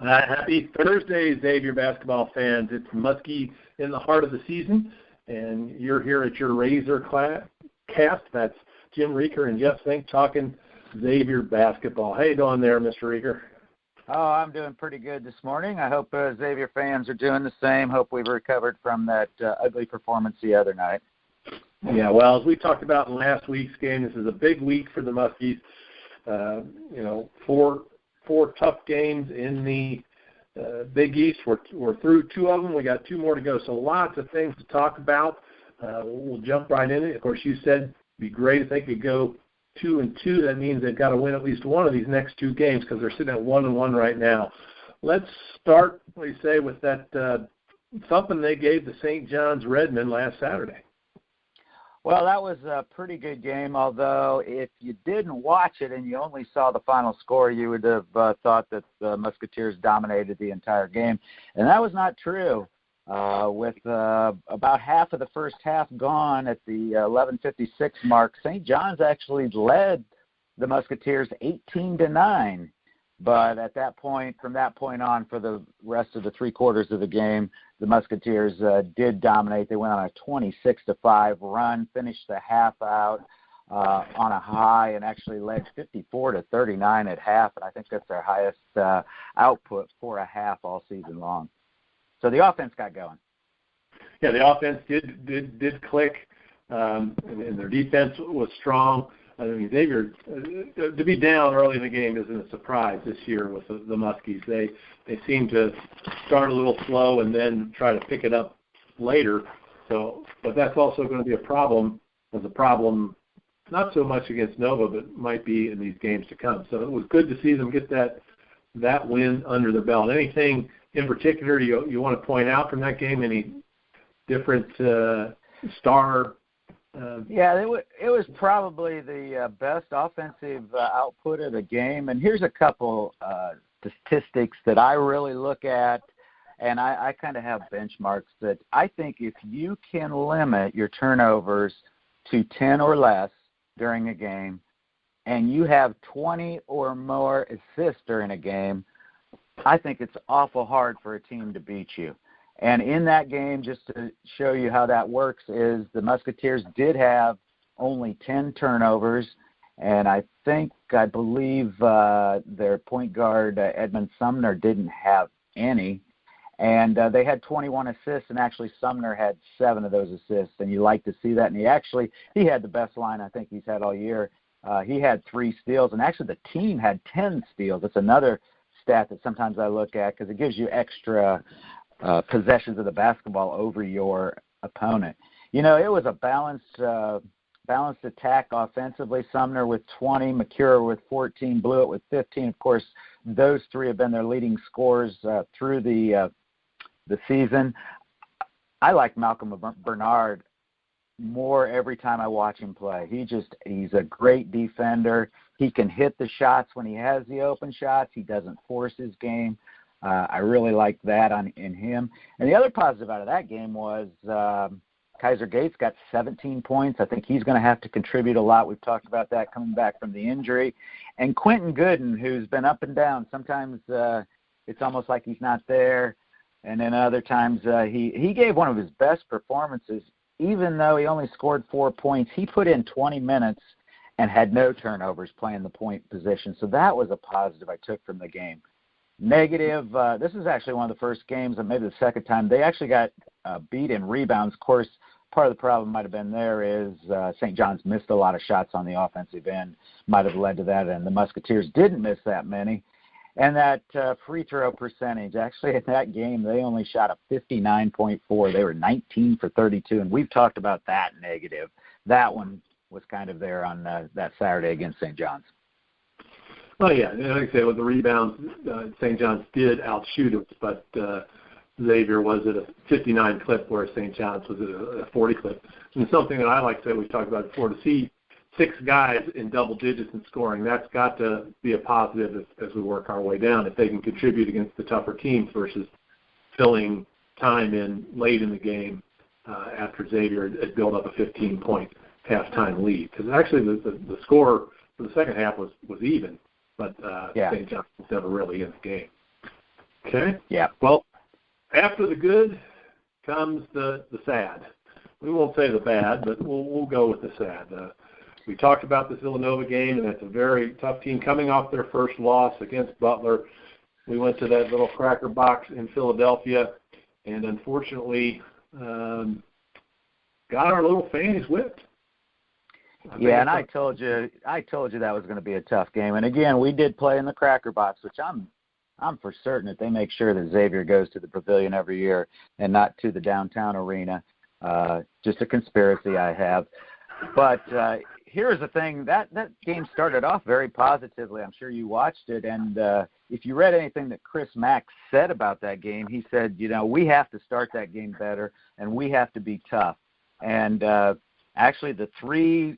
Happy Thursday, Xavier basketball fans. It's Muskie in the heart of the season, and you're here at your Razercast. That's Jim Reaker and Jeff Zink talking Xavier basketball. How you doing there, Mr. Reaker? Oh, I'm doing pretty good this morning. I hope Xavier fans are doing the same. Hope we've recovered from that ugly performance the other night. Yeah, well, as we talked about in last week's game, this is a big week for the Muskies. Four tough games in the Big East. We're through two of them. We got two more to go. So lots of things to talk about. We'll jump right in it. Of course, you said it'd be great if they could go 2-2. That means they've got to win at least one of these next two games because they're sitting at 1-1 right now. Let's start, what do you say, with that thumping they gave the St. John's Redmen last Saturday. Well, that was a pretty good game, although if you didn't watch it and you only saw the final score, you would have thought that the Musketeers dominated the entire game. And that was not true. With about half of the first half gone at the 11:56 mark, St. John's actually led the Musketeers 18-9. But at that point, from that point on, for the rest of the three quarters of the game, the Musketeers did dominate. They went on a 26-5 run, finished the half out on a high, and actually led 54-39 at half. And I think that's their highest output for a half all season long. So the offense got going. Yeah, the offense did click, and their defense was strong. I mean, Xavier, to be down early in the game isn't a surprise this year with the Muskies. They seem to start a little slow and then try to pick it up later. So, but that's also going to be a problem. As a problem, not so much against Nova, but might be in these games to come. So it was good to see them get that win under their belt. Anything in particular you want to point out from that game? Any different star? It was probably the best offensive output of the game. And here's a couple statistics that I really look at, and I kind of have benchmarks that I think if you can limit your turnovers to 10 or less during a game, and you have 20 or more assists during a game, I think it's awful hard for a team to beat you. And in that game, just to show you how that works, is the Musketeers did have only 10 turnovers, and I believe their point guard, Edmund Sumner, didn't have any. And they had 21 assists, and actually Sumner had 7 of those assists, and you like to see that. And he had the best line I think he's had all year. He had 3 steals, and actually the team had 10 steals. That's another stat that sometimes I look at because it gives you extra possessions of the basketball over your opponent. You know, it was a balanced attack offensively. Sumner with 20, McCure with 14, Blewett with 15. Of course, those 3 have been their leading scorers through the season. I like Malcolm Bernard more every time I watch him play. He's a great defender. He can hit the shots when he has the open shots. He doesn't force his game. I really like that in him. And the other positive out of that game was Kaiser Gates got 17 points. I think he's going to have to contribute a lot. We've talked about that coming back from the injury. And Quentin Gooden, who's been up and down. Sometimes it's almost like he's not there. And then other times he gave one of his best performances. Even though he only scored 4 points, he put in 20 minutes and had no turnovers playing the point position. So that was a positive I took from the game. Negative, this is actually one of the first games, and maybe the second time, they actually got beat in rebounds. Of course, part of the problem might have been there is St. John's missed a lot of shots on the offensive end, might have led to that, and the Musketeers didn't miss that many. And that free throw percentage, actually in that game, they only shot a 59.4. They were 19 for 32, and we've talked about that negative. That one was kind of there on that Saturday against St. John's. Well, yeah, like I say, with the rebounds, St. John's did outshoot it, but Xavier was at a 59 clip, where St. John's was at a 40 clip. And something that I like to say, we've talked about before, to see 6 guys in double digits in scoring, that's got to be a positive as we work our way down, if they can contribute against the tougher teams versus filling time in late in the game after Xavier had built up a 15-point halftime lead. Because actually the score for the second half was even. But St. John's was never really in the game. Okay. Yeah. Well, after the good comes the sad. We won't say the bad, but we'll go with the sad. We talked about this Villanova game, and it's a very tough team coming off their first loss against Butler. We went to that little cracker box in Philadelphia, and unfortunately got our little fannies whipped. I told you that was going to be a tough game. And again, we did play in the cracker box, which I'm for certain that they make sure that Xavier goes to the Pavilion every year and not to the downtown arena. Just a conspiracy I have. But here's the thing. That game started off very positively. I'm sure you watched it. And if you read anything that Chris Mack said about that game, he said, we have to start that game better, and we have to be tough. And actually the 3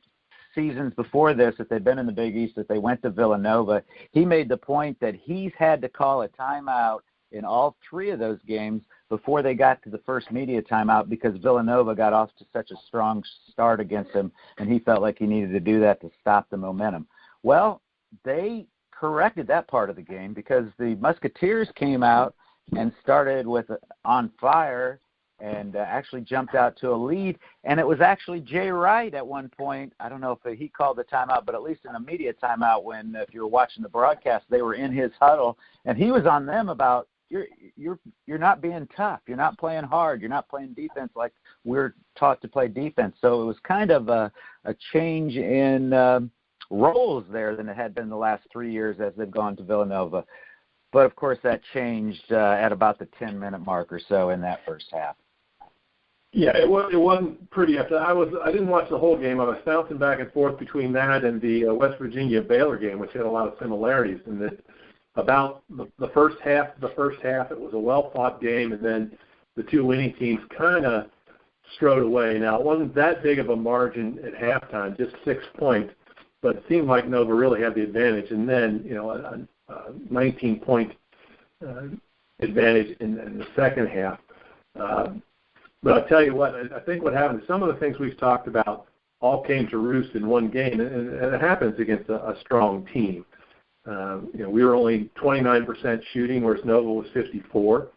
seasons before this, that they've been in the Big East, that they went to Villanova, he made the point that he's had to call a timeout in all 3 of those games before they got to the first media timeout because Villanova got off to such a strong start against him, and he felt like he needed to do that to stop the momentum. Well, they corrected that part of the game because the Musketeers came out and started with on fire and actually jumped out to a lead. And it was actually Jay Wright at one point. I don't know if he called the timeout, but at least in a media timeout when, if you were watching the broadcast, they were in his huddle, and he was on them about, you're not being tough. You're not playing hard. You're not playing defense like we're taught to play defense. So it was kind of a change in roles there than it had been the last 3 years as they've gone to Villanova. But, of course, that changed at about the 10-minute mark or so in that first half. Yeah, it wasn't pretty. I didn't watch the whole game. I was bouncing back and forth between that and the West Virginia Baylor game, which had a lot of similarities. And that about the first half, it was a well-fought game, and then the 2 winning teams kind of strode away. Now, it wasn't that big of a margin at halftime, just 6 points, but it seemed like Nova really had the advantage. And then, a 19-point advantage in the second half. But I'll tell you what, I think what happened, some of the things we've talked about all came to roost in one game, and it happens against a strong team. We were only 29% shooting, whereas Nova was 54%,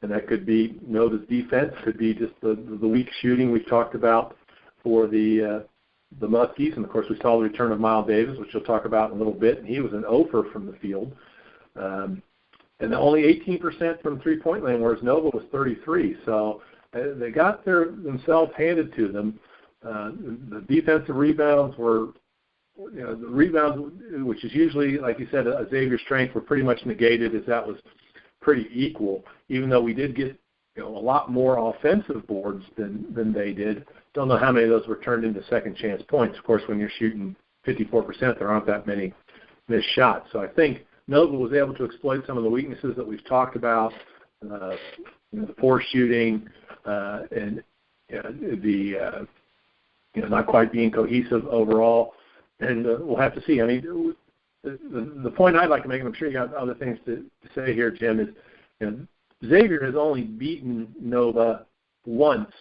and that could be Nova's defense, could be just the weak shooting we've talked about for the Muskies, and of course we saw the return of Miles Davis, which we'll talk about in a little bit, and he was an offer from the field. And only 18% from three-point land, whereas Nova was 33%. So they got themselves handed to them. The defensive rebounds were, the rebounds, which is usually, like you said, a Xavier strength, were pretty much negated as that was pretty equal, even though we did get a lot more offensive boards than they did. Don't know how many of those were turned into second chance points. Of course, when you're shooting 54%, there aren't that many missed shots. So I think Nova was able to exploit some of the weaknesses that we've talked about, the poor shooting, and the not quite being cohesive overall. And we'll have to see. I mean, the point I'd like to make, and I'm sure you got other things to say here, Jim, is Xavier has only beaten Nova once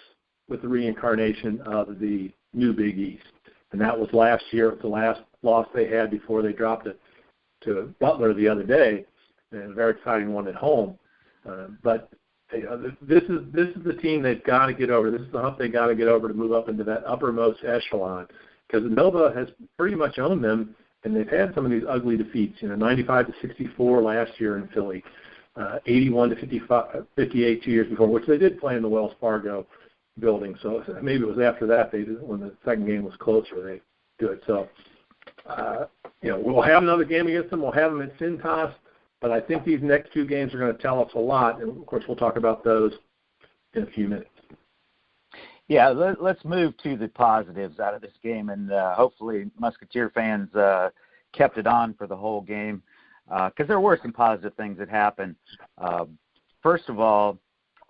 with the reincarnation of the new Big East, and that was last year. It was the last loss they had before they dropped it to Butler the other day, and a very exciting one at home. But this is the team they've got to get over. This is the hump they got to get over to move up into that uppermost echelon, because Nova has pretty much owned them, and they've had some of these ugly defeats. 95-64 last year in Philly, 81-58 2 years before, which they did play in the Wells Fargo building. So maybe it was after that when the second game was closer, they do it. So we'll have another game against them. We'll have them at Cintas. But I think these next 2 games are going to tell us a lot, and, of course, we'll talk about those in a few minutes. Yeah, let's move to the positives out of this game, and hopefully Musketeer fans kept it on for the whole game, because there were some positive things that happened. First of all,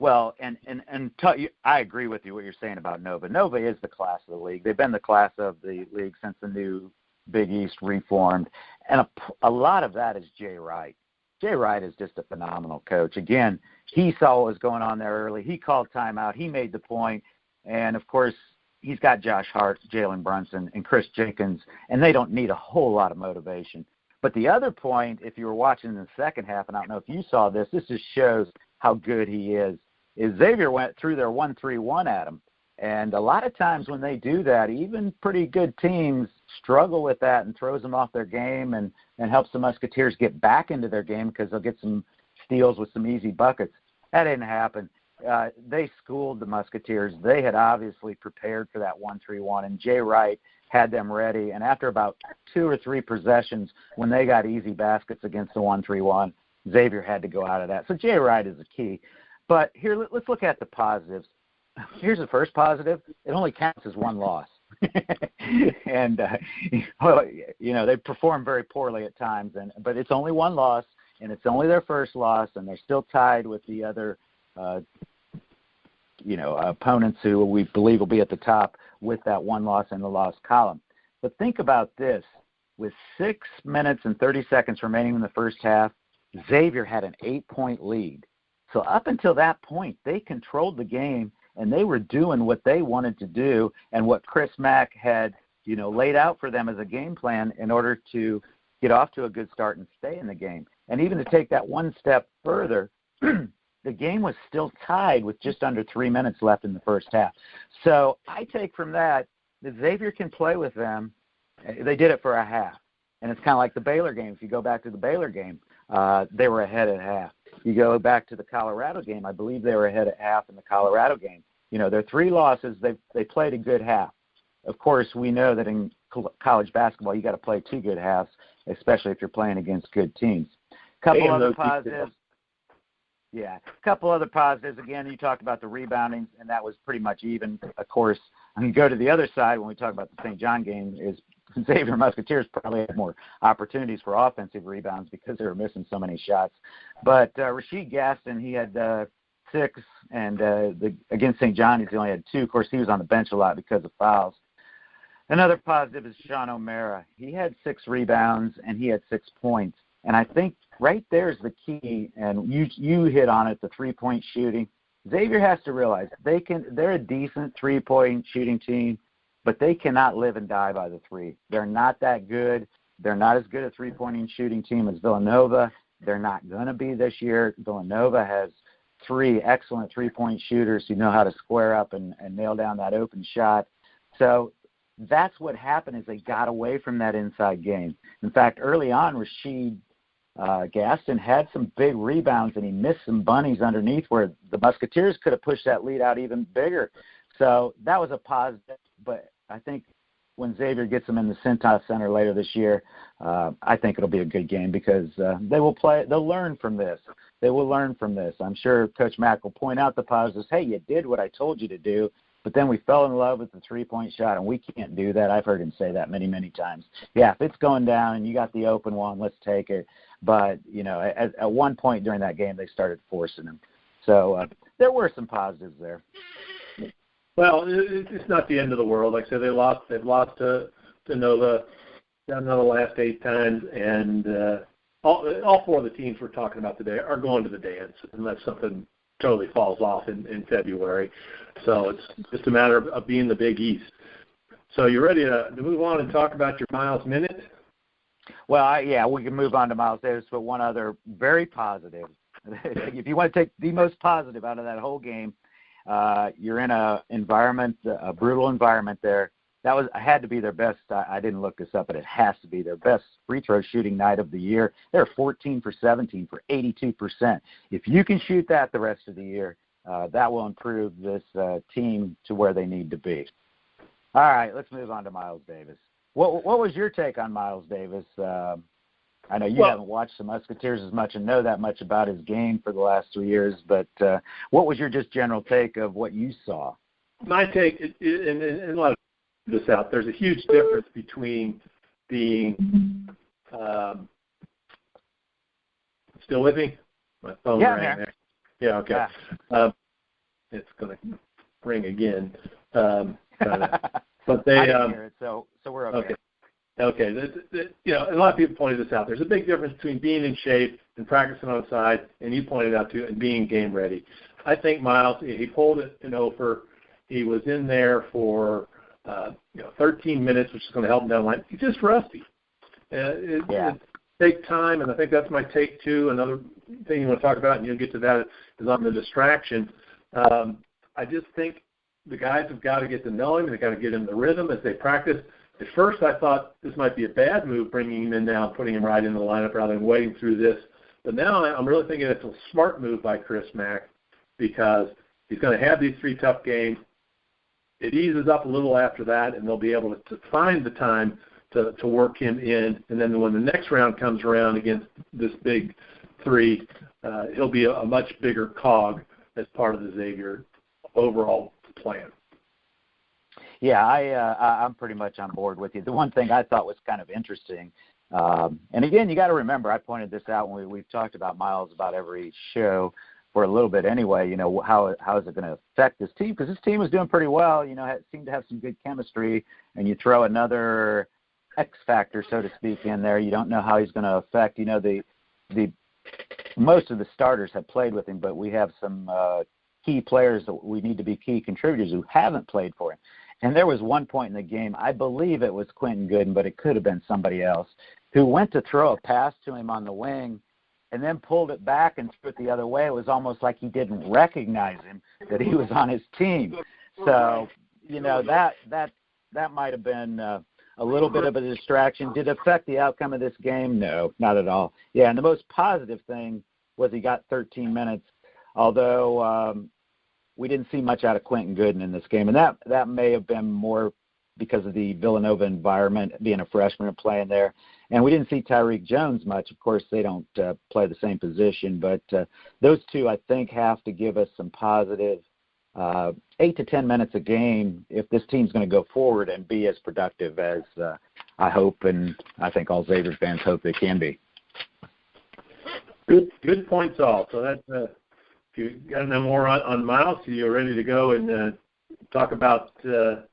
I agree with you what you're saying about Nova. Nova is the class of the league. They've been the class of the league since the new Big East reformed, and a lot of that is Jay Wright. Jay Wright is just a phenomenal coach. Again, he saw what was going on there early. He called timeout. He made the point. And, of course, he's got Josh Hart, Jalen Brunson, and Chris Jenkins, and they don't need a whole lot of motivation. But the other point, if you were watching in the second half, and I don't know if you saw this, this just shows how good he is Xavier went through their 1-3-1 at him. And a lot of times when they do that, even pretty good teams struggle with that and throws them off their game and helps the Musketeers get back into their game because they'll get some steals with some easy buckets. That didn't happen. They schooled the Musketeers. They had obviously prepared for that 1-3-1, and Jay Wright had them ready. And after about 2 or 3 possessions, when they got easy baskets against the 1-3-1, Xavier had to go out of that. So Jay Wright is the key. But here, let's look at the positives. Here's the first positive. It only counts as one loss. And, well, you know, they perform very poorly at times, but it's only one loss, and it's only their first loss, and they're still tied with the other, opponents who we believe will be at the top with that one loss in the loss column. But think about this. With 6 minutes and 30 seconds remaining in the first half, Xavier had an 8-point lead. So up until that point, they controlled the game, and they were doing what they wanted to do and what Chris Mack had, laid out for them as a game plan in order to get off to a good start and stay in the game. And even to take that one step further, the game was still tied with just under 3 minutes left in the first half. So I take from that Xavier can play with them. They did it for a half. And it's kind of like the Baylor game. If you go back to the Baylor game, they were ahead at half. You go back to the Colorado game, I believe they were ahead at half in the Colorado game. Their 3 losses, they played a good half. Of course, we know that in college basketball, you got to play 2 good halves, especially if you're playing against good teams. Couple other positives. Yeah, a couple other positives. Again, you talked about the rebounding, and that was pretty much even. Of course, I can go to the other side when we talk about the St. John game is Xavier Musketeers probably had more opportunities for offensive rebounds because they were missing so many shots. But Rasheed Gaston, he had 6, and against St. John, he only had 2. Of course, he was on the bench a lot because of fouls. Another positive is Sean O'Mara. He had 6 rebounds, and he had 6 points. And I think right there is the key, and you hit on it, the 3-point shooting. Xavier has to realize they're a decent 3-point shooting team, but they cannot live and die by the 3. They're not that good. They're not as good a 3-point shooting team as Villanova. They're not going to be this year. Villanova has 3 excellent 3-point shooters who know how to square up and nail down that open shot. So that's what happened is they got away from that inside game. In fact, early on, Rasheed Gaston had some big rebounds, and he missed some bunnies underneath where the Musketeers could have pushed that lead out even bigger. So that was a positive. But I think when Xavier gets them in the Cintas Center later this year, I think it'll be a good game because they'll learn from this. They will learn from this. I'm sure Coach Mack will point out the positives. Hey, you did what I told you to do, but then we fell in love with the 3-point shot, and we can't do that. I've heard him say that many, many times. Yeah, if it's going down and you got the open one, let's take it. But, at one point during that game, they started forcing him. So there were some positives there. Well, it's not the end of the world. Like I said, they've lost to Nova the last 8 times, and all 4 of the teams we're talking about today are going to the dance unless something totally falls off in February. So it's just a matter of being the Big East. So you ready to move on and talk about your Miles Minute? Well, we can move on to Miles Davis, but one other very positive. If you want to take the most positive out of that whole game, you're in a brutal environment there. That had to be their best. I didn't look this up, but it has to be their best free throw shooting night of the year. They're 14 for 17 for 82%. If you can shoot that the rest of the year, that will improve this team to where they need to be. All right, let's move on to Miles Davis. What was your take on Miles Davis? I know you haven't watched the Musketeers as much and know that much about his game for the last 3 years, but what was your just general take of what you saw? My take, and a lot of this out, there's a huge difference between being still with me? My phone rang there. Yeah, okay. Yeah. It's going to ring again. But they, I didn't hear it, so we're okay. Okay. A lot of people pointed this out. There's a big difference between being in shape and practicing on the side, and you pointed out too, and being game ready. I think Miles, he pulled it in Ophir. He was in there for 13 minutes, which is going to help him down the line. He's just rusty. take time, and I think that's my take too. Another thing you want to talk about, and you'll get to that, is on the distraction. I just think the guys have got to get to know him. They've got to get in the rhythm as they practice. At first, I thought this might be a bad move, bringing him in now, putting him right in the lineup rather than waiting through this. But now I'm really thinking it's a smart move by Chris Mack, because he's going to have these 3 tough games. It eases up a little after that, and they'll be able to find the time to work him in. And then when the next round comes around against this big 3, he'll be a much bigger cog as part of the Xavier overall plan. Yeah, I'm pretty much on board with you. The one thing I thought was kind of interesting, and again, you got to remember, I pointed this out when we've talked about Miles about every show for a little bit anyway. You know, how is it going to affect this team? Because this team was doing pretty well. You know, it seemed to have some good chemistry, and you throw another X factor, so to speak, in there. You don't know how he's going to affect. You know, the most of the starters have played with him, but we have some key players that we need to be key contributors who haven't played for him. And there was one point in the game, I believe it was Quentin Gooden, but it could have been somebody else, who went to throw a pass to him on the wing and then pulled it back and threw it the other way. It was almost like he didn't recognize him, that he was on his team. So, you know, that might have been a little bit of a distraction. Did it affect the outcome of this game? No, not at all. Yeah, and the most positive thing was he got 13 minutes, although we didn't see much out of Quentin Gooden in this game, and that may have been more because of the Villanova environment, being a freshman and playing there. And we didn't see Tyreek Jones much. Of course, they don't play the same position, but those two, I think, have to give us some positive 8 to 10 minutes a game if this team's going to go forward and be as productive as I hope and I think all Xavier fans hope they can be. Good points all. So that's if you got to know more on Miles, you're ready to go and talk about the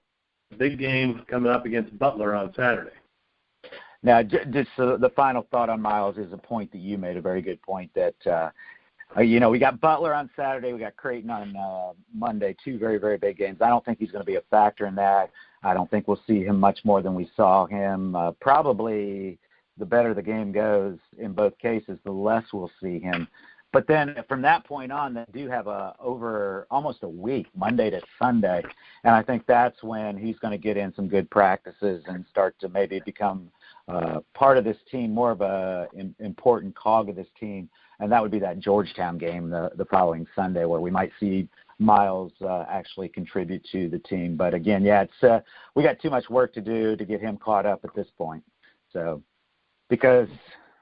big game coming up against Butler on Saturday. Now, just the final thought on Miles is a point that you made, a very good point, that, you know, we got Butler on Saturday, we got Creighton on Monday, 2 very, very big games. I don't think he's going to be a factor in that. I don't think we'll see him much more than we saw him. Probably the better the game goes in both cases, the less we'll see him. But then from that point on, they do have over almost a week, Monday to Sunday, and I think that's when he's going to get in some good practices and start to maybe become part of this team, more of an important cog of this team, and that would be that Georgetown game the following Sunday, where we might see Miles actually contribute to the team. But again, yeah, it's we got too much work to do to get him caught up at this point. So because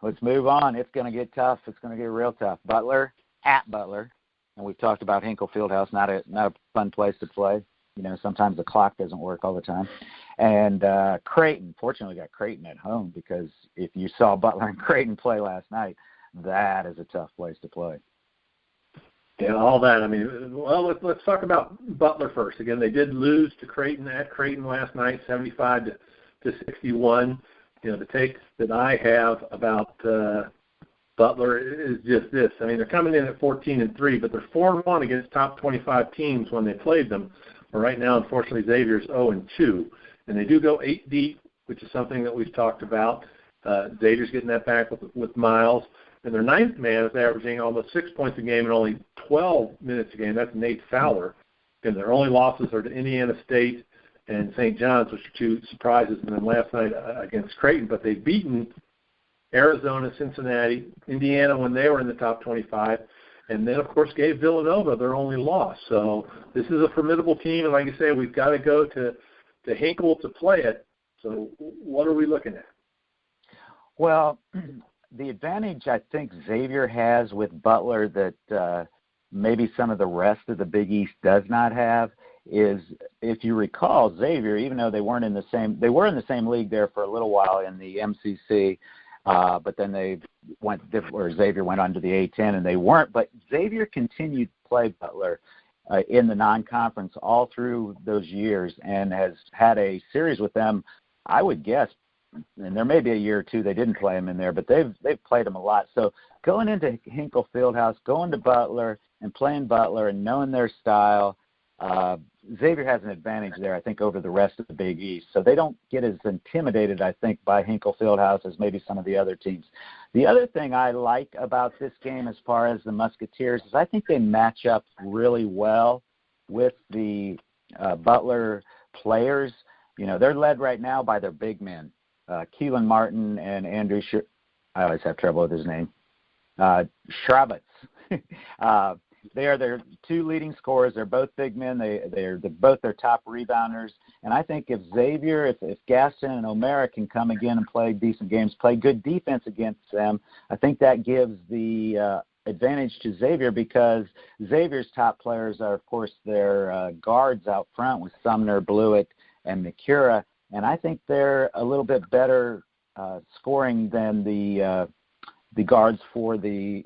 let's move on. It's going to get tough. It's going to get real tough. Butler, at Butler, and we've talked about Hinkle Fieldhouse, not a fun place to play. You know, sometimes the clock doesn't work all the time. And Creighton, fortunately, we got Creighton at home, because if you saw Butler and Creighton play last night, that is a tough place to play. Yeah, all that. I mean, well, let's talk about Butler first. Again, they did lose to Creighton at Creighton last night, 75 to 61. You know, the take that I have about Butler is just this. I mean, they're coming in at 14-3, but they're 4-1 against top 25 teams when they played them. But right now, unfortunately, Xavier's 0-2, and they do go 8 deep, which is something that we've talked about. Xavier's getting that back with Miles, and their ninth man is averaging almost 6 points a game and only 12 minutes a game. That's Nate Fowler, and their only losses are to Indiana State and St. John's, which are 2 surprises, and then last night against Creighton. But they've beaten Arizona, Cincinnati, Indiana when they were in the top 25, and then, of course, gave Villanova their only loss. So this is a formidable team, and like I say, we've got to go to Hinkle to play it. So what are we looking at? Well, the advantage I think Xavier has with Butler that maybe some of the rest of the Big East does not have is, if you recall, Xavier, even though they were in the same league there for a little while in the MCC, but then Xavier went on to the A10 and they weren't. But Xavier continued to play Butler in the non-conference all through those years and has had a series with them, I would guess, and there may be a year or two they didn't play him in there, but they've played him a lot. So going into Hinkle Fieldhouse, going to Butler and playing Butler and knowing their style, Xavier has an advantage there, I think, over the rest of the Big East. So they don't get as intimidated, I think, by Hinkle Fieldhouse as maybe some of the other teams. The other thing I like about this game as far as the Musketeers is I think they match up really well with the Butler players. You know, they're led right now by their big men, Keelan Martin and Andrew I always have trouble with his name. Schrabitz. They are their two leading scorers. They're both big men. They're both their top rebounders. And I think if Xavier, if Gaston and O'Mara can come again and play decent games, play good defense against them, I think that gives the advantage to Xavier because Xavier's top players are, of course, their guards out front with Sumner, Blewett, and Mikura. And I think they're a little bit better scoring than the guards for the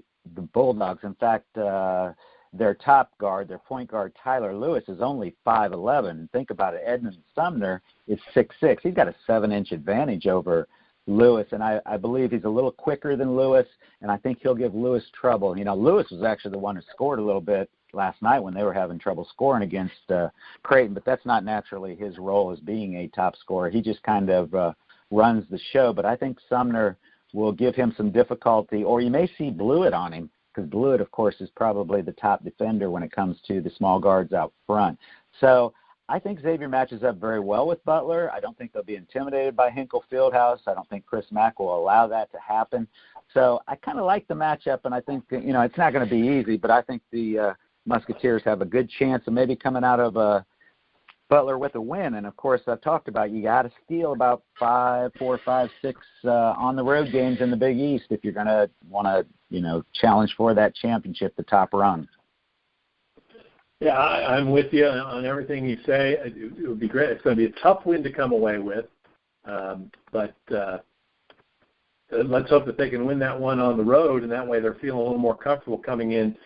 Bulldogs. In fact, their top guard, their point guard, Tyler Lewis, is only 5'11". Think about it. Edmund Sumner is 6'6". He's got a 7-inch advantage over Lewis, and I believe he's a little quicker than Lewis, and I think he'll give Lewis trouble. You know, Lewis was actually the one who scored a little bit last night when they were having trouble scoring against Creighton, but that's not naturally his role as being a top scorer. He just kind of runs the show, but I think Sumner will give him some difficulty, or you may see Blewett on him, because Blewett, of course, is probably the top defender when it comes to the small guards out front. So I think Xavier matches up very well with Butler. I don't think they'll be intimidated by Hinkle Fieldhouse. I don't think Chris Mack will allow that to happen. So I kind of like the matchup, and I think, you know, it's not going to be easy, but I think the Musketeers have a good chance of maybe coming out of Butler with a win. And, of course, I've talked about you got to steal about 4, 5, 6 on the road games in the Big East if you're going to want to, you know, challenge for that championship, the top run. Yeah, I'm with you on everything you say. It would be great. It's going to be a tough win to come away with, but let's hope that they can win that one on the road, and that way they're feeling a little more comfortable coming in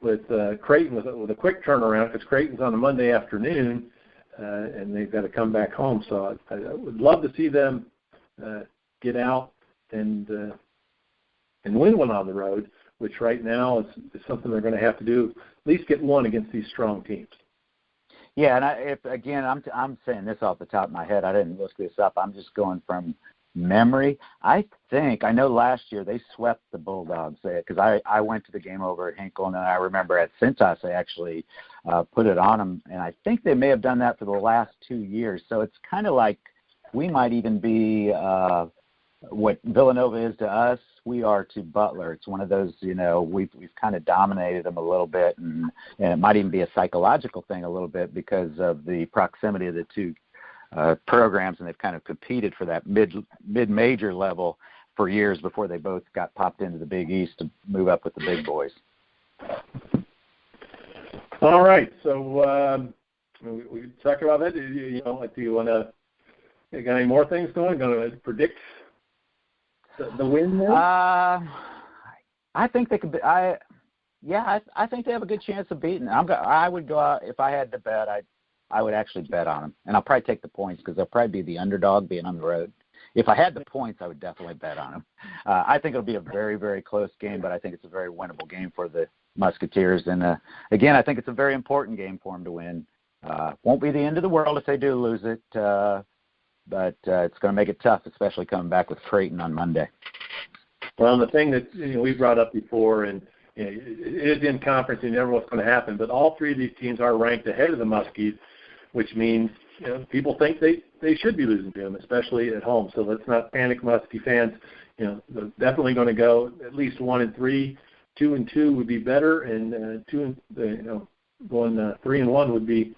with Creighton with a quick turnaround, because Creighton's on a Monday afternoon, and they've got to come back home. So I would love to see them get out and win one on the road, which right now is something they're going to have to do, at least get one against these strong teams. Yeah, and I'm saying this off the top of my head. I didn't look this up. I'm just going from memory. I know last year they swept the Bulldogs because I went to the game over at Hinkle, and then I remember at Cintas they actually put it on them, and I think they may have done that for the last 2 years. So it's kind of like we might even be what Villanova is to us, we are to Butler. It's one of those, you know, we've kind of dominated them a little bit, and it might even be a psychological thing a little bit because of the proximity of the two programs, and they've kind of competed for that mid-major level for years before they both got popped into the Big East to move up with the big boys. All right, so we talked about that. You know, like, do you want to? You got any more things going? Going to predict the win there? I think they could. I think they have a good chance of beating. I would go out if I had to bet. I would actually bet on them, and I'll probably take the points because they'll probably be the underdog being on the road. If I had the points, I would definitely bet on them. I think it'll be a very, very close game, but I think it's a very winnable game for the Musketeers. And, again, I think it's a very important game for them to win. Won't be the end of the world if they do lose it, but it's going to make it tough, especially coming back with Creighton on Monday. Well, the thing that we brought up before, and it is in conference, and you never know what's going to happen, but all three of these teams are ranked ahead of the Muskies, which means people think they should be losing to them, especially at home. So let's not panic, Muskie fans. They're definitely going to go at least 1-3. 2-2 would be better, and going 3-1 would be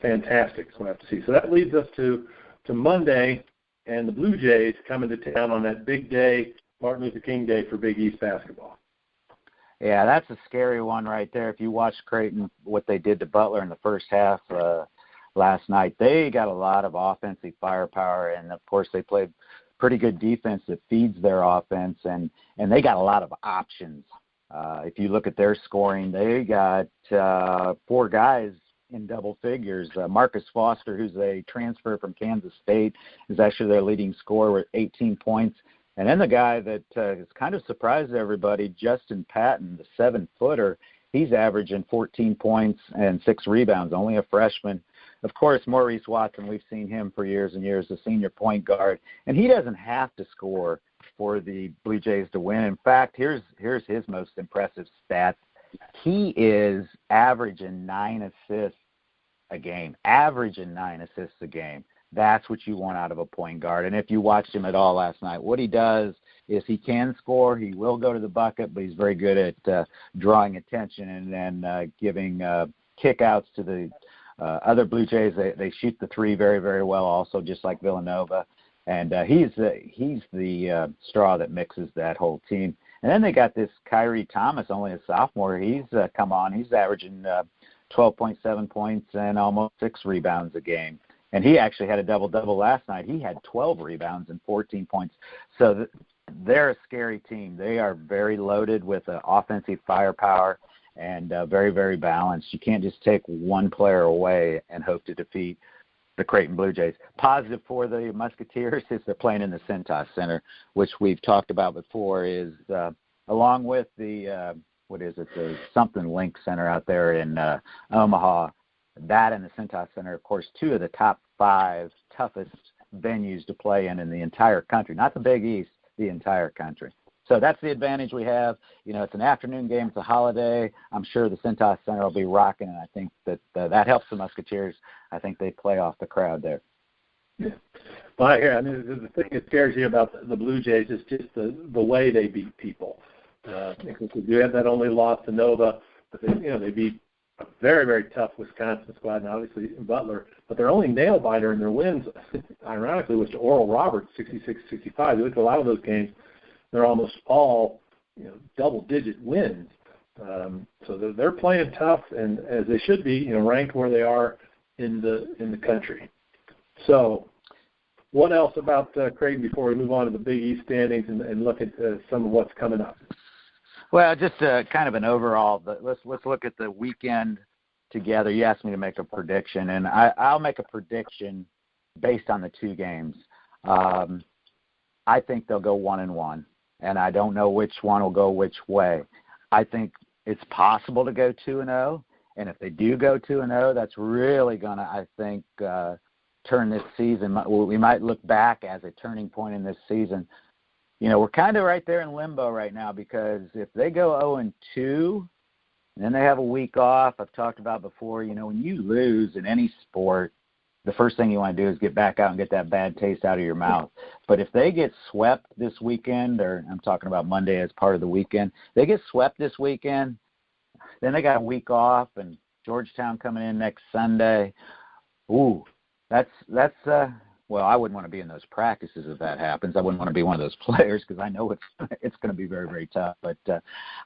fantastic. So we'll have to see. So that leads us to Monday, and the Blue Jays coming to town on that big day, Martin Luther King Day, for Big East basketball. Yeah, that's a scary one right there. If you watch Creighton, what they did to Butler in the first half last night, they got a lot of offensive firepower, and, of course, they played pretty good defense that feeds their offense, and they got a lot of options. If you look at their scoring, they got 4 guys in double figures. Marcus Foster, who's a transfer from Kansas State, is actually their leading scorer with 18 points. And then the guy that has kind of surprised everybody, Justin Patton, the 7-footer, he's averaging 14 points and 6 rebounds, only a freshman. Of course, Maurice Watson, we've seen him for years and years, the senior point guard, and he doesn't have to score for the Blue Jays to win. In fact, here's his most impressive stat. He is averaging 9 assists a game, That's what you want out of a point guard. And if you watched him at all last night, what he does is he can score. He will go to the bucket, but he's very good at drawing attention and then giving kickouts to the other Blue Jays. They shoot the three very, very well also, just like Villanova. And he's the straw that mixes that whole team. And then they got this Kyrie Thomas, only a sophomore. He's come on. He's averaging 12.7 points and almost 6 rebounds a game. And he actually had a double-double last night. He had 12 rebounds and 14 points. So they're a scary team. They are very loaded with offensive firepower and very, very balanced. You can't just take one player away and hope to defeat the Creighton Blue Jays. Positive for the Musketeers is they're playing in the Cintas Center, which we've talked about before, is along with the the something Link Center out there in Omaha. That and the Cintas Center, of course, 2 of the top 5 toughest venues to play in the entire country. Not the Big East, the entire country. So that's the advantage we have. You know, it's an afternoon game. It's a holiday. I'm sure the Cintas Center will be rocking, and I think that helps the Musketeers. I think they play off the crowd there. Yeah. Well, I mean, the thing that scares you about the Blue Jays is just the way they beat people. Because they do have that only loss to Nova, but they beat a very, very tough Wisconsin squad, and obviously Butler. But their only nail-biter in their wins, ironically, was to Oral Roberts, 66-65. You look at a lot of those games, they're almost all double-digit wins. So they're playing tough, and as they should be, ranked where they are in the country. So what else about Creighton before we move on to the Big East standings and look at some of what's coming up? Well, just kind of an overall, but let's look at the weekend together. You asked me to make a prediction, and I'll make a prediction based on the 2 games. I think they'll go 1-1, and I don't know which one will go which way. I think it's possible to go 2-0, and if they do go 2-0, that's really going to, I think, turn this season. We might look back as a turning point in this season. We're kind of right there in limbo right now, because if they go 0-2 and then they have a week off, I've talked about before, when you lose in any sport, the first thing you want to do is get back out and get that bad taste out of your mouth. But if they get swept this weekend, or I'm talking about Monday as part of the weekend, they get swept this weekend, then they got a week off, and Georgetown coming in next Sunday. Ooh, that's well, I wouldn't want to be in those practices if that happens. I wouldn't want to be one of those players, because I know it's going to be very, very tough. But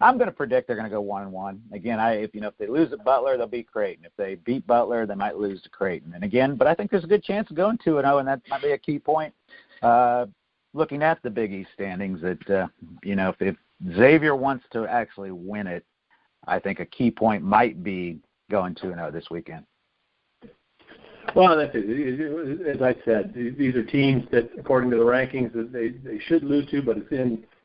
I'm going to predict they're going to go 1-1. Again, if they lose at Butler, they'll beat Creighton. If they beat Butler, they might lose to Creighton. And again, but I think there's a good chance of going 2-0, and that might be a key point. Looking at the Big East standings, that if Xavier wants to actually win it, I think a key point might be going 2-0 this weekend. Well, that's it. As I said, these are teams that, according to the rankings, that they should lose to, but it's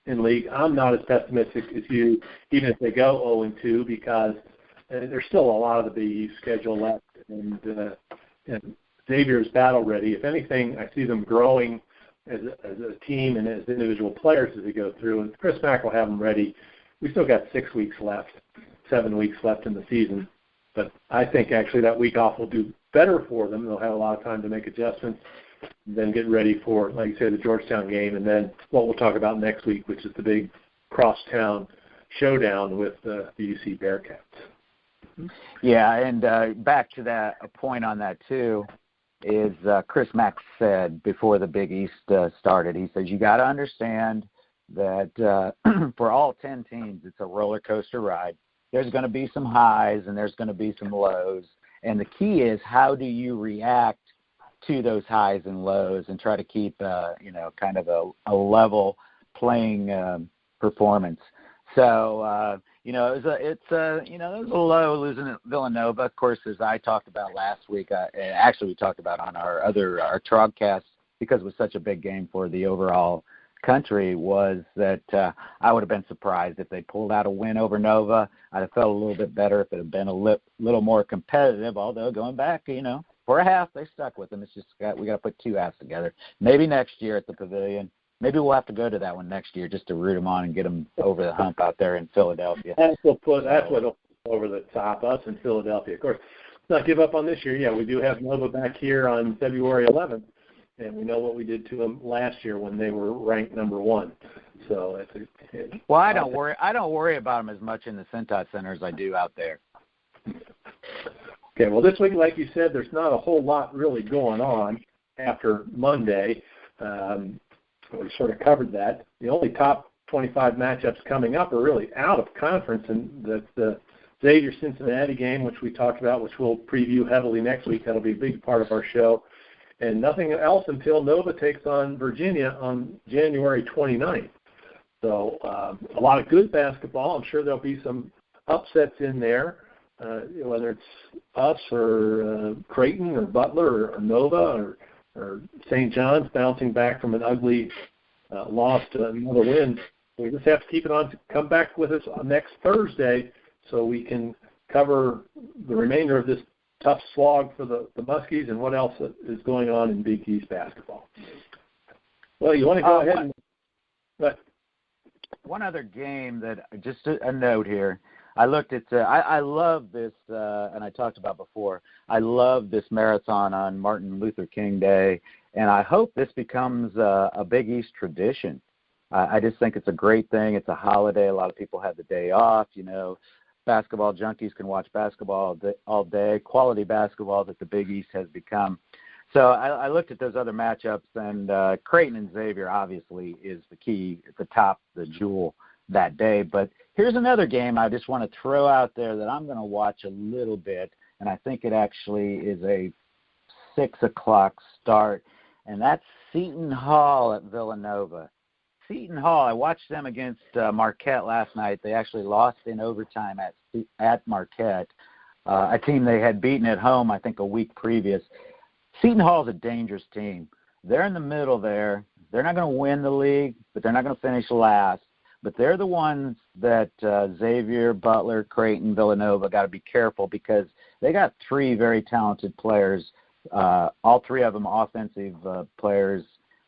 in league. I'm not as pessimistic as you, even if they go 0-2, because there's still a lot of the Big East schedule left, and Xavier's battle ready. If anything, I see them growing as a team and as individual players as they go through, and Chris Mack will have them ready. We still got 7 weeks left in the season, but I think actually that week off will do better for them. They'll have a lot of time to make adjustments, and then get ready for, like you said, the Georgetown game, and then what we'll talk about next week, which is the big crosstown showdown with the UC Bearcats. Yeah, and back to that, a point on that too, is Chris Mack said before the Big East started, he says, you got to understand that for all 10 teams, it's a roller coaster ride. There's going to be some highs and there's going to be some lows. And the key is, how do you react to those highs and lows and try to keep, kind of a level playing performance. So, it was a low losing at Villanova. Of course, as I talked about last week, actually we talked about on our Trogcast, because it was such a big game for the overall country was that I would have been surprised if they pulled out a win over Nova. I'd have felt a little bit better if it had been a little more competitive, although going back, for a half, they stuck with them. It's just we got to put two halves together. Maybe next year at the Pavilion. Maybe we'll have to go to that one next year just to root them on and get them over the hump out there in Philadelphia. That's what'll put over the top, us in Philadelphia. Of course, let's not give up on this year. Yeah, we do have Nova back here on February 11th. And we know what we did to them last year when they were ranked number 1. So well, I don't worry about them as much in the Cintas Center as I do out there. Okay. Well, this week, like you said, there's not a whole lot really going on after Monday. We sort of covered that. The only top 25 matchups coming up are really out of conference, and that's the Xavier Cincinnati game, which we talked about, which we'll preview heavily next week. That'll be a big part of our show. And nothing else until Nova takes on Virginia on January 29th. So a lot of good basketball. I'm sure there'll be some upsets in there, whether it's us or Creighton or Butler or Nova or St. John's bouncing back from an ugly loss to another win. We just have to keep it on. Come back with us next Thursday so we can cover the remainder of this tough slog for the Muskies and what else is going on in Big East basketball. Well, you want to go ahead and one other game that just a note here. I looked at I love this, and I talked about before, I love this marathon on Martin Luther King Day, and I hope this becomes a Big East tradition. I just think it's a great thing. It's a holiday. A lot of people have the day off, Basketball junkies can watch basketball all day, quality basketball that the Big East has become. So I looked at those other matchups, and Creighton and Xavier obviously is the key, at the top, the jewel that day. But here's another game I just want to throw out there that I'm going to watch a little bit, and I think it actually is a 6 o'clock start, and that's Seton Hall at Villanova. Seton Hall, I watched them against Marquette last night. They actually lost in overtime at Marquette, a team they had beaten at home, I think, a week previous. Seton Hall is a dangerous team. They're in the middle there. They're not going to win the league, but they're not going to finish last. But they're the ones that Xavier, Butler, Creighton, Villanova got to be careful because they got 3 very talented players, all 3 of them offensive players.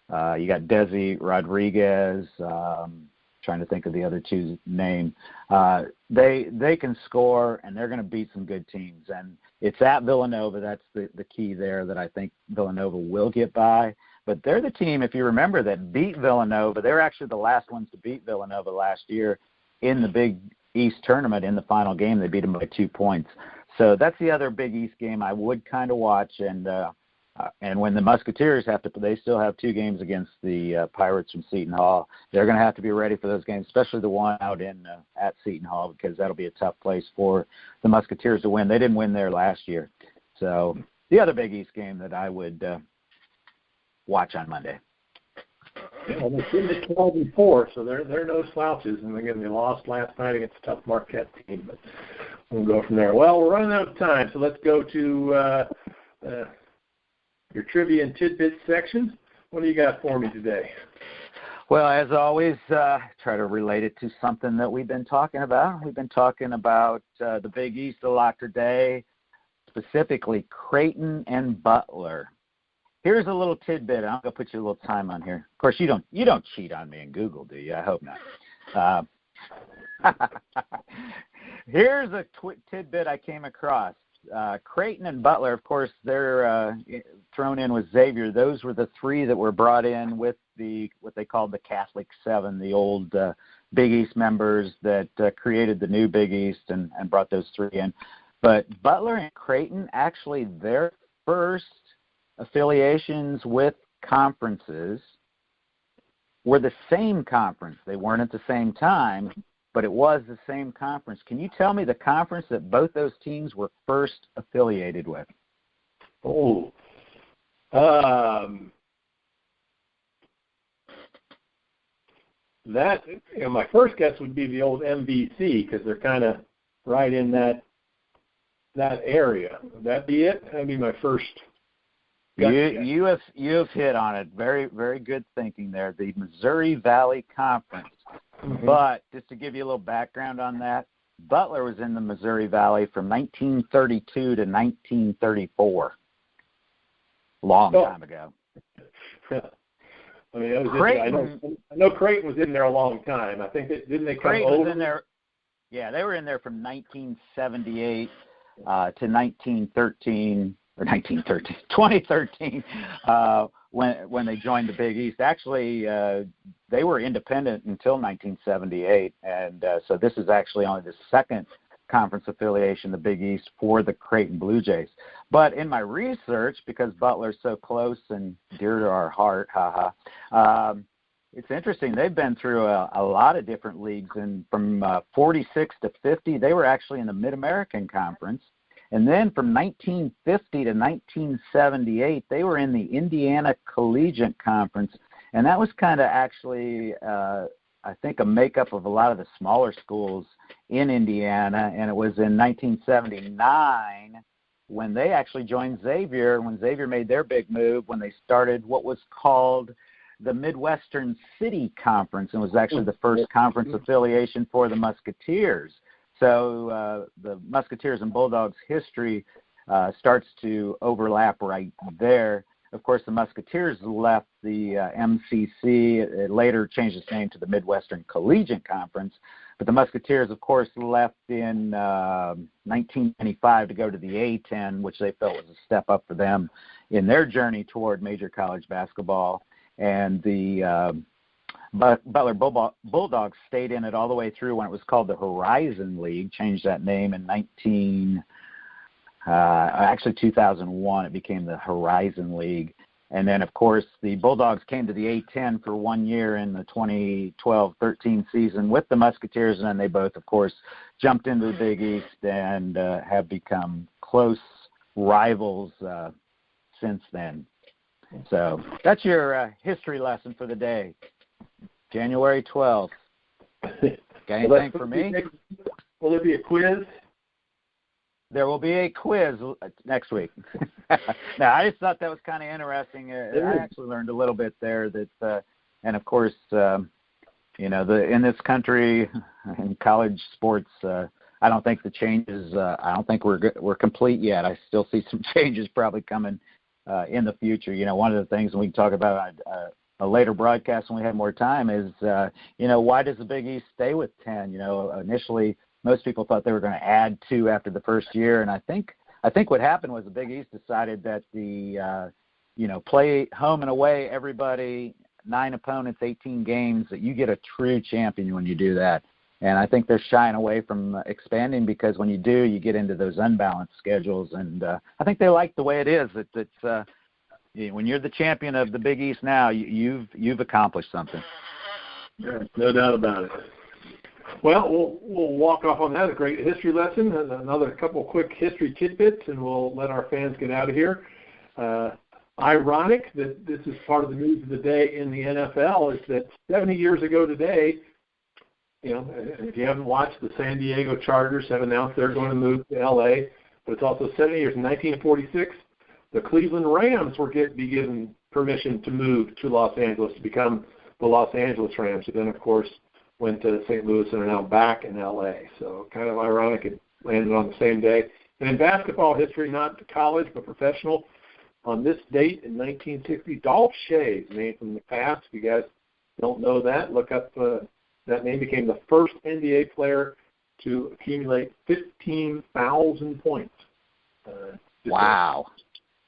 You got Desi Rodriguez, trying to think of the other 2's name. They can score, and they're going to beat some good teams. And it's at Villanova. That's the key there that I think Villanova will get by. But they're the team, if you remember, that beat Villanova. They were actually the last ones to beat Villanova last year in the Big East tournament in the final game. They beat them by 2 points. So that's the other Big East game I would kind of watch. And when the Musketeers they still have 2 games against the Pirates from Seton Hall. They're going to have to be ready for those games, especially the one out at Seton Hall, because that'll be a tough place for the Musketeers to win. They didn't win there last year. So the other Big East game that I would watch on Monday. Yeah, they're sitting at 12-4, so they're no slouches. And again, they lost last night against a tough Marquette team, but we'll go from there. Well, we're running out of time, so let's go to your trivia and tidbits section. What do you got for me today? Well, as always, try to relate it to something that we've been talking about. We've been talking about the Big East a lot today, specifically Creighton and Butler. Here's a little tidbit. I'm going to put you a little time on here. Of course, you don't cheat on me in Google, do you? I hope not. Here's a tidbit I came across. Creighton and Butler, of course, they're thrown in with Xavier. Those were the 3 that were brought in with what they called the Catholic 7, the old Big East members that created the new Big East and brought those 3 in. But Butler and Creighton, actually, their first affiliations with conferences were the same conference. They weren't at the same time, but it was the same conference. Can you tell me the conference that both those teams were first affiliated with? Oh, that my first guess would be the old MVC because they're kind of right in that area. Would that be it? That'd be my first. You have hit on it. Very, very good thinking there. The Missouri Valley Conference. Mm-hmm. But just to give you a little background on that, Butler was in the Missouri Valley from 1932 to 1934. Long time ago. I mean, I know Creighton was in there a long time. I think didn't they come Creighton over? Was in there. Yeah, they were in there from 1978 to 2013, when they joined the Big East. Actually, they were independent until 1978, and so this is actually only the second conference affiliation, the Big East, for the Creighton Blue Jays. But in my research, because Butler's so close and dear to our heart, it's interesting. They've been through a lot of different leagues, and from 46 to 50, they were actually in the Mid-American Conference. And then from 1950 to 1978, they were in the Indiana Collegiate Conference, and that was kind of actually, I think, a makeup of a lot of the smaller schools in Indiana, and it was in 1979 when they actually joined Xavier, when Xavier made their big move, when they started what was called the Midwestern City Conference, and was actually the first conference affiliation for the Musketeers. So the Musketeers and Bulldogs history starts to overlap right there. Of course, the Musketeers left the MCC. It later changed its name to the Midwestern Collegiate Conference. But the Musketeers, of course, left in 1995 to go to the A-10, which they felt was a step up for them in their journey toward major college basketball. And the Butler Bulldogs stayed in it all the way through when it was called the Horizon League, changed that name in 2001. It became the Horizon League. And then, of course, the Bulldogs came to the A-10 for 1 year in the 2012-13 season with the Musketeers, and then they both, of course, jumped into the Big East and have become close rivals since then. So that's your history lesson for the day. January 12th. Got anything for me? Will there be a quiz? There will be a quiz next week. Now, I just thought that was kind of interesting. I actually learned a little bit there that, and of course, in this country, in college sports, I don't think the changes. I don't think we're complete yet. I still see some changes probably coming in the future. One of the things, and we can talk about a later broadcast when we have more time, is why does the Big East stay with 10? Initially, most people thought they were going to add 2 after the first year, and I think what happened was the Big East decided that the play home and away, everybody, 9 opponents, 18 games, that you get a true champion when you do that. And I think they're shying away from expanding, because when you do, you get into those unbalanced schedules. And I think they like the way it is. It's when you're the champion of the Big East now, you've accomplished something. Yeah, no doubt about it. Well, we'll walk off on that. A great history lesson, and another couple quick history tidbits, and we'll let our fans get out of here. Ironic that this is part of the news of the day in the NFL is that 70 years ago today, if you haven't watched, the San Diego Chargers have announced they're going to move to L.A., but it's also 70 years. In 1946, the Cleveland Rams were be given permission to move to Los Angeles to become the Los Angeles Rams, who then, of course, went to St. Louis and are now back in L.A. So kind of ironic it landed on the same day. And in basketball history, not college but professional, on this date in 1960, Dolph Schayes, name from the past. If you guys don't know that, look up that name. Became the first NBA player to accumulate 15,000 points. Wow.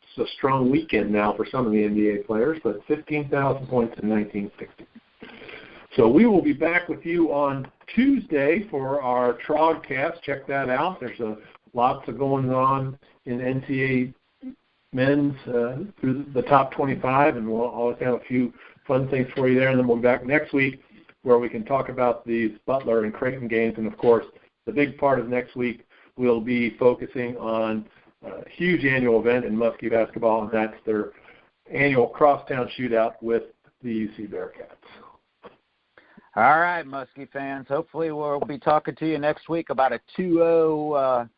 It's a strong weekend now for some of the NBA players, but 15,000 points in 1960. So we will be back with you on Tuesday for our Trogcast. Check that out. There's lots of going on in NCAA men's through the top 25, and we'll always have a few fun things for you there. And then we'll be back next week where we can talk about these Butler and Creighton games. And, of course, the big part of next week will be focusing on a huge annual event in Muskie basketball, and that's their annual crosstown shootout with the UC Bearcats. All right, Muskie fans. Hopefully we'll be talking to you next week about a 2-0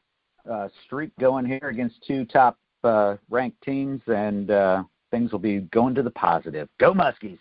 streak going here against 2 top ranked teams, and things will be going to the positive. Go Muskies!